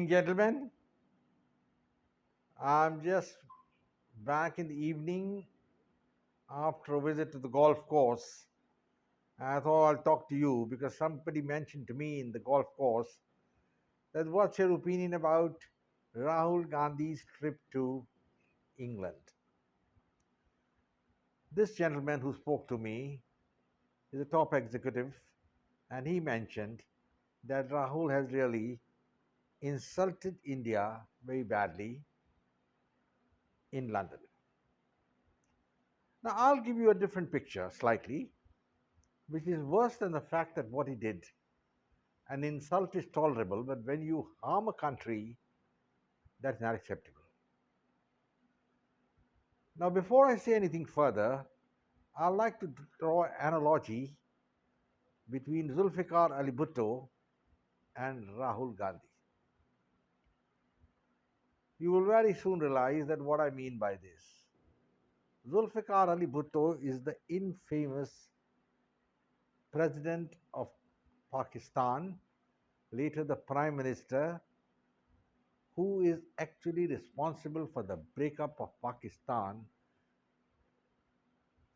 Evening, gentlemen. I'm just back in the evening after a visit to the golf course. I thought I'll talk to you because somebody mentioned to me in the golf course that what's your opinion about Rahul Gandhi's trip to England? This gentleman who spoke to me is a top executive, and he mentioned that Rahul has really insulted India very badly in London. Now, I'll give you a different picture slightly, which is worse than the fact that what he did. An insult is tolerable, but when you harm a country, that's not acceptable. Now, before I say anything further, I'd like to draw an analogy between Zulfikar Ali Bhutto and Rahul Gandhi. You will very soon realize that what I mean by this. Zulfikar Ali Bhutto is the infamous president of Pakistan, later the prime minister, who is actually responsible for the breakup of Pakistan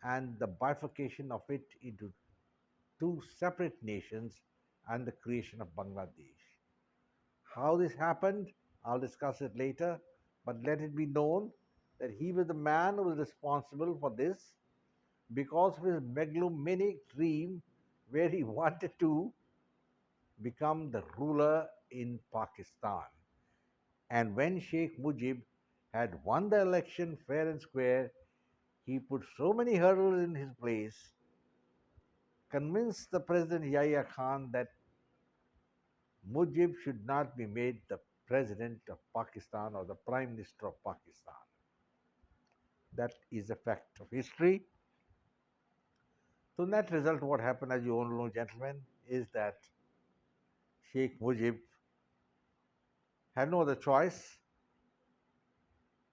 and the bifurcation of it into two separate nations and the creation of Bangladesh. How this happened, I'll discuss it later, but let it be known that he was the man who was responsible for this because of his megalomaniac dream where he wanted to become the ruler in Pakistan. And when Sheikh Mujib had won the election fair and square, he put so many hurdles in his place, convinced the President Yahya Khan that Mujib should not be made the President of Pakistan or the Prime Minister of Pakistan. That is a fact of history. So, net result, what happened, as you all know, gentlemen, is that Sheikh Mujib had no other choice.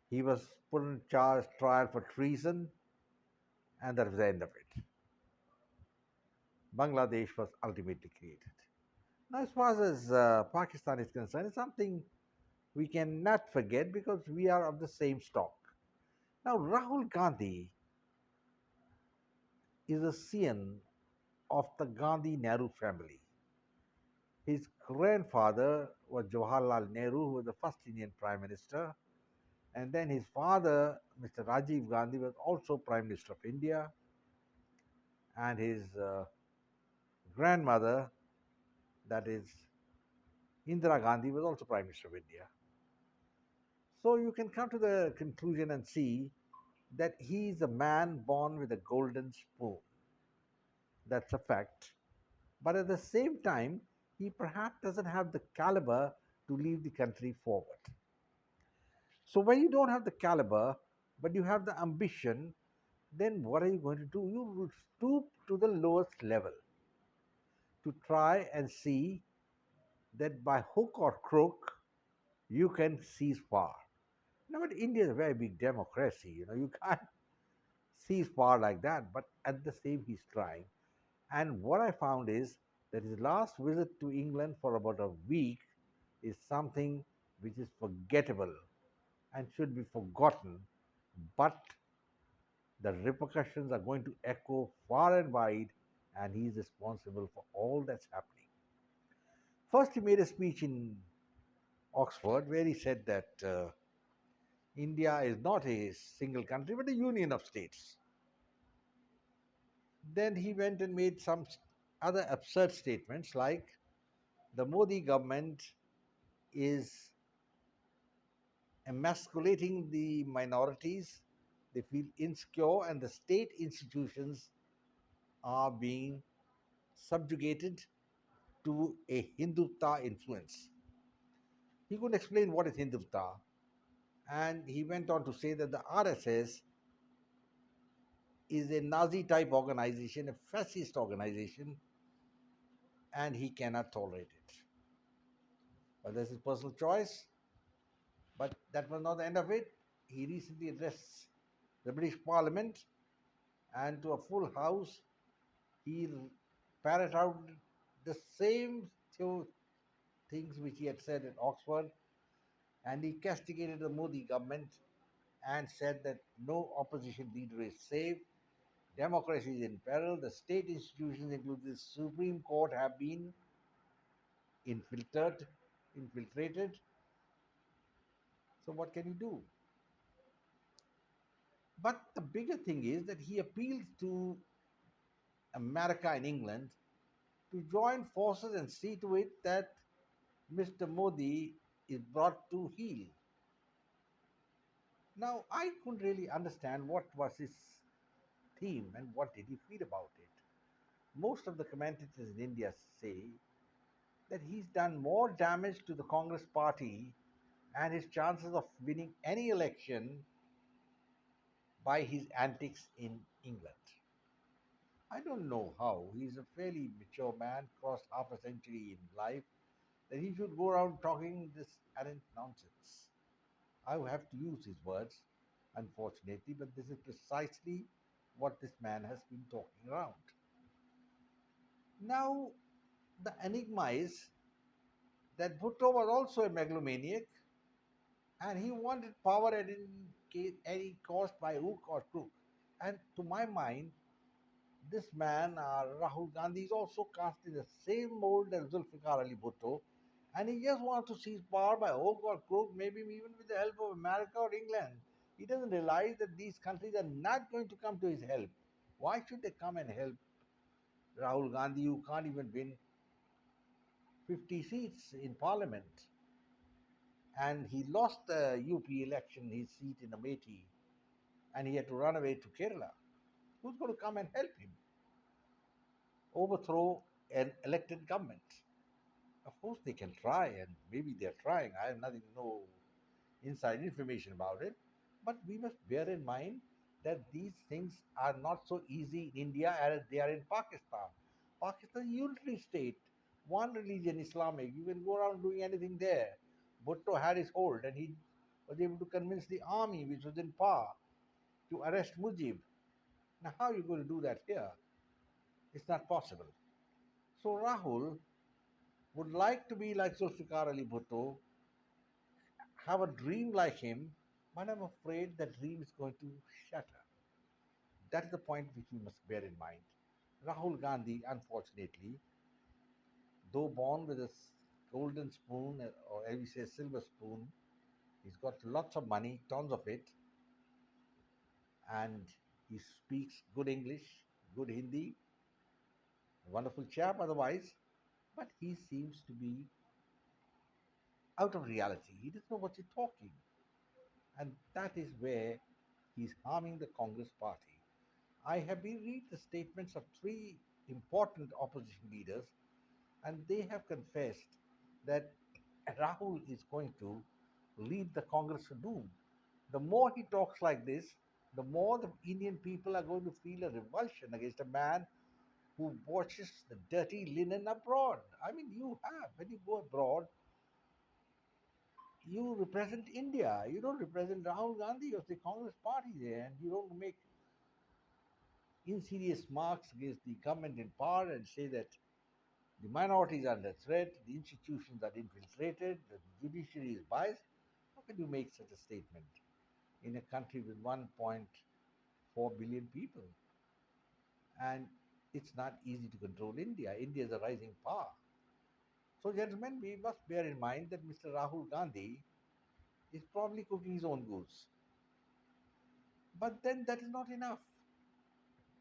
He was put in charge trial for treason, and that was the end of it. Bangladesh was ultimately created. Now, as far as Pakistan is concerned, it's something we cannot forget because we are of the same stock. Now, Rahul Gandhi is a scion of the Gandhi Nehru family. His grandfather was Jawaharlal Nehru, who was the first Indian Prime Minister, and then his father, Mr. Rajiv Gandhi, was also Prime Minister of India, and his grandmother, that is Indira Gandhi, was also Prime Minister of India. So you can come to the conclusion and see that he is a man born with a golden spoon. That's a fact. But at the same time, he perhaps doesn't have the caliber to lead the country forward. So when you don't have the caliber, but you have the ambition, then what are you going to do? You will stoop to the lowest level to try and see that by hook or crook, you can seize power. Now, but India is a very big democracy. You can't seize power like that. But at the same, he's trying. And what I found is that his last visit to England for about a week is something which is forgettable and should be forgotten. But the repercussions are going to echo far and wide, and he's responsible for all that's happening. First, he made a speech in Oxford where he said that India is not a single country but a union of states. Then he went and made some other absurd statements like the Modi government is emasculating the minorities, they feel insecure, and the state institutions are being subjugated to a Hindutva influence. He couldn't explain what is Hindutva, and he went on to say that the RSS is a Nazi type organization, a fascist organization, and he cannot tolerate it. But that's his personal choice. But that was not the end of it. He recently addressed the British Parliament, and to a full house, he parroted out the same things which he had said at Oxford, and he castigated the Modi government and said that no opposition leader is safe, democracy is in peril, the state institutions, including the Supreme Court, have been infiltrated. Infiltrated. So what can you do? But the bigger thing is that he appeals to America and England to join forces and see to it that Mr. Modi is brought to heel. Now, I couldn't really understand what was his theme and what did he feel about it. Most of the commentators in India say that he's done more damage to the Congress party and his chances of winning any election by his antics in England. I don't know how. He's a fairly mature man, crossed half a century in life, that he should go around talking this arrant nonsense. I will have to use his words, unfortunately, but this is precisely what this man has been talking around. Now, the enigma is that Bhutto was also a megalomaniac and he wanted power at any cost by hook or crook. And to my mind, this man, Rahul Gandhi, is also cast in the same mold as Zulfikar Ali Bhutto, and he just wants to seize power by hook or crook, maybe even with the help of America or England. He doesn't realize that these countries are not going to come to his help. Why should they come and help Rahul Gandhi, who can't even win 50 seats in parliament? And he lost the UP election, his seat in Amethi, and he had to run away to Kerala. Who's going to come and help him overthrow an elected government? Of course, they can try, and maybe they're trying. I have nothing, no inside information about it. But we must bear in mind that these things are not so easy in India as they are in Pakistan. Pakistan is a unitary state, one religion, Islamic. You can go around doing anything there. Bhutto had his hold, and he was able to convince the army, which was in power, to arrest Mujib. Now, how are you going to do that here? It's not possible. So Rahul would like to be like Zulfikar Ali Bhutto, have a dream like him, but I'm afraid that dream is going to shatter. That's the point which we must bear in mind. Rahul Gandhi, unfortunately, though born with a golden spoon, or as we say, silver spoon, he's got lots of money, tons of it, and he speaks good English, good Hindi, wonderful chap otherwise, but he seems to be out of reality. He doesn't know what he's talking. And that is where he's harming the Congress party. I have been read the statements of three important opposition leaders, and they have confessed that Rahul is going to lead the Congress to doom. The more he talks like this, the more the Indian people are going to feel a revulsion against a man who washes the dirty linen abroad. I mean, you have, when you go abroad, you represent India. You don't represent Rahul Gandhi or the Congress party there, and you don't make insidious marks against the government in power and say that the minorities are under threat, the institutions are infiltrated, the judiciary is biased. How can you make such a statement in a country with 1.4 billion people? And it's not easy to control India. India is a rising power. So, gentlemen, we must bear in mind that Mr. Rahul Gandhi is probably cooking his own goose. But then that is not enough.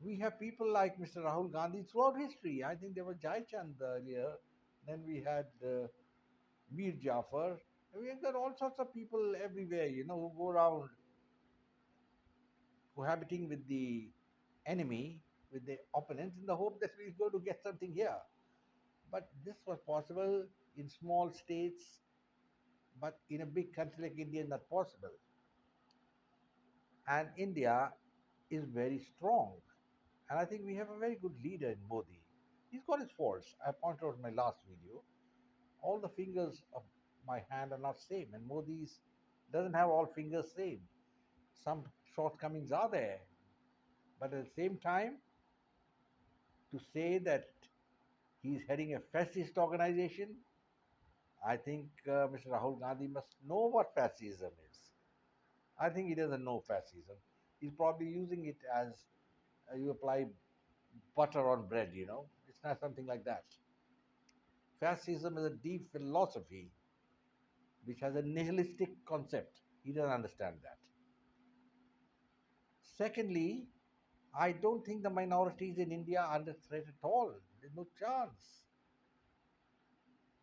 We have people like Mr. Rahul Gandhi throughout history. I think there was Jai Chand earlier, then we had Mir Jafar. We have got all sorts of people everywhere, who go around cohabiting with the enemy, with the opponent, in the hope that we're going to get something here. But this was possible in small states, but in a big country like India, not possible. And India is very strong. And I think we have a very good leader in Modi. He's got his faults. I pointed out in my last video. All the fingers of my hand are not same, and Modi's doesn't have all fingers same. Some shortcomings are there, but at the same time, to say that he's heading a fascist organization, I think Mr. Rahul Gandhi must know what fascism is. I think he doesn't know fascism. He's probably using it as you apply butter on bread, you know. It's not something like that. Fascism is a deep philosophy which has a nihilistic concept. He doesn't understand that. Secondly, I don't think the minorities in India are under threat at all. There's no chance.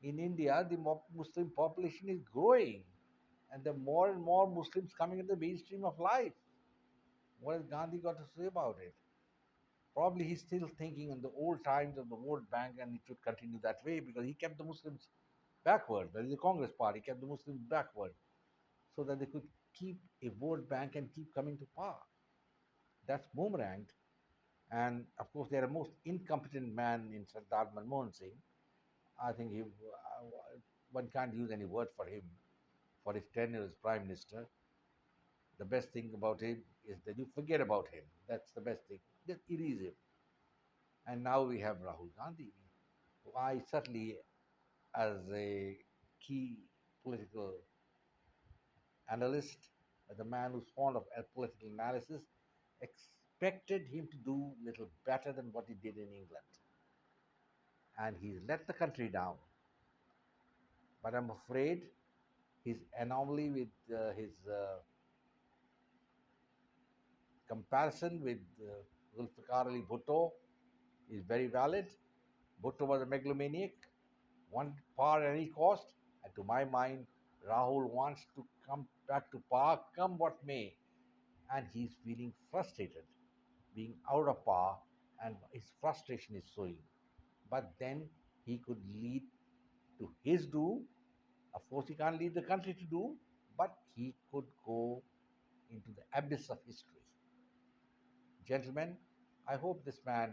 In India, the Muslim population is growing, and there are more and more Muslims coming into the mainstream of life. What has Gandhi got to say about it? Probably he's still thinking in the old times of the World Bank, and it should continue that way because he kept the Muslims backward. That is the Congress party kept the Muslims backward so that they could keep a vote bank and keep coming to power. That's boomeranged. And of course, they're the most incompetent man in Sardar Manmohan Singh. I think one can't use any word for him for his tenure as prime minister. The best thing about him is that you forget about him. That's the best thing. Just erase him. And now we have Rahul Gandhi, who I certainly, as a key political analyst, as a man who's fond of political analysis, expected him to do little better than what he did in England. And he's let the country down. But I'm afraid his anomaly with his comparison with Zulfikar Ali Bhutto is very valid. Bhutto was a megalomaniac, wanted power at any cost, and to my mind, Rahul wants to come back to power, come what may, and he's feeling frustrated, being out of power, and his frustration is showing. But then he could lead to his doom. Of course, he can't lead the country to doom, but he could go into the abyss of history. Gentlemen, I hope this man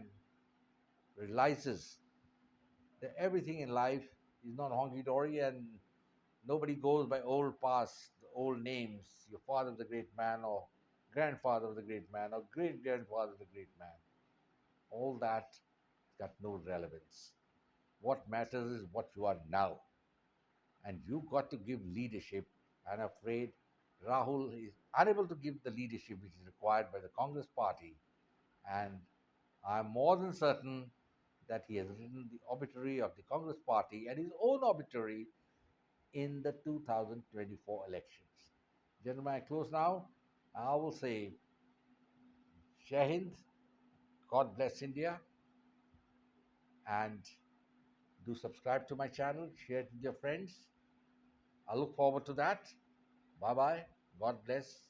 realizes that everything in life is not honky dory and nobody goes by old past, old names. Your father was a great man, or grandfather was a great man, or great grandfather was a great man. All that got no relevance. What matters is what you are now. And you got to give leadership. I'm afraid Rahul is unable to give the leadership which is required by the Congress party. And I'm more than certain that he has written the obituary of the Congress party and his own obituary in the 2024 elections. Gentlemen, I close now. I will say, Jai Hind, God bless India, and do subscribe to my channel, share it with your friends. I look forward to that. Bye bye. God bless.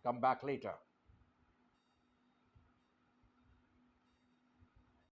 Come back later.